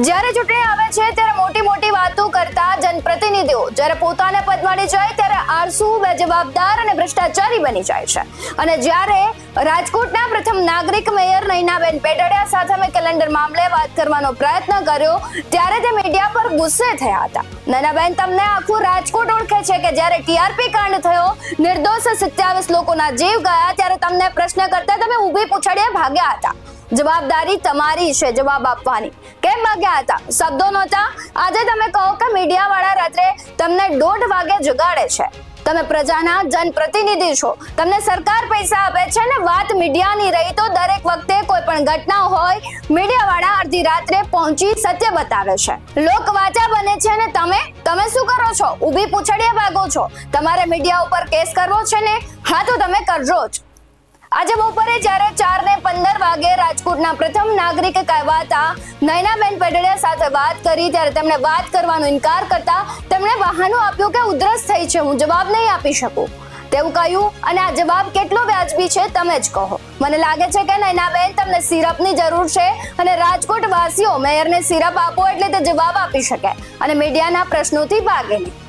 જ્યારે ચૂંટણી આવે છે ત્યારે મોટી મોટી વાતો કરતા જનપ્રતિનિધિઓ જ્યારે પોતાને પદ મળી જાય ત્યારે આળસુ, બેજવાબદાર અને ભ્રષ્ટાચારી બની જાય છે. અને જ્યારે રાજકોટના પ્રથમ નાગરિક મેયર નયનાબેન પેટડિયા સાથે અમે કેલેન્ડર મામલે વાત કરવાનો પ્રયત્ન કર્યો ત્યારે તે મીડિયા પર ગુસ્સે થયા હતા. નયનાબેન, તમને આખું રાજકોટ ઓળખે છે કે જ્યારે ટીઆરપી કાંડ થયો, નિર્દોષ 27 લોકોના જીવ ગયા, ત્યારે તમને પ્રશ્ન કરતા તમે ઊભી પૂછડીએ ભાગ્યા હતા. જવાબદારી તમારી છે જવાબ આપવાની. કેમ ભાગ્યા હતા? શબ્દો નહોતા. આજે તમે કહો કે મીડિયા વાળા રાત્રે તમને 1:30 વાગે જગાડે છે. તમે પ્રજાના જનપ્રતિનિધિ છો, તમને સરકાર પૈસા આપે છે ને વાત મીડિયાની રહી તો દરેક વખતે કોઈ પણ ઘટના હોય મીડિયા વાળા અડધી રાત્રે પહોંચી સત્ય બતાવે છે. લોકવાચા બને છે ને તમે શું કરો છો? ઊભી પૂછડીએ ભાગો છો. તમારે મીડિયા ઉપર કેસ કરવો છે ને? હા, તો તમે કરજો જ. આજે બપોરે જ્યારે 4:15 વાગે રાજકોટના પ્રથમ નાગરિક કહેવાતા નયનાબેન પેટડિયા સાથે વાત કરી ત્યારે તેમણે વાત કરવાનો ઇનકાર કરતા તેમણે બહાનું આપ્યું કે ઉધરસ થઈ છે, હું જવાબ નહીં આપી શકું તેવું કહ્યું. અને આ જવાબ કેટલો વ્યાજબી છે તમે જ કહો. મને લાગે છે કે નયનાબેન, તમને સિરપની જરૂર છે અને રાજકોટ વાસીઓ મેયરને સિરપ આપો એટલે તે જવાબ આપી શકે અને મીડિયાના પ્રશ્નોથી ભાગે નહીં.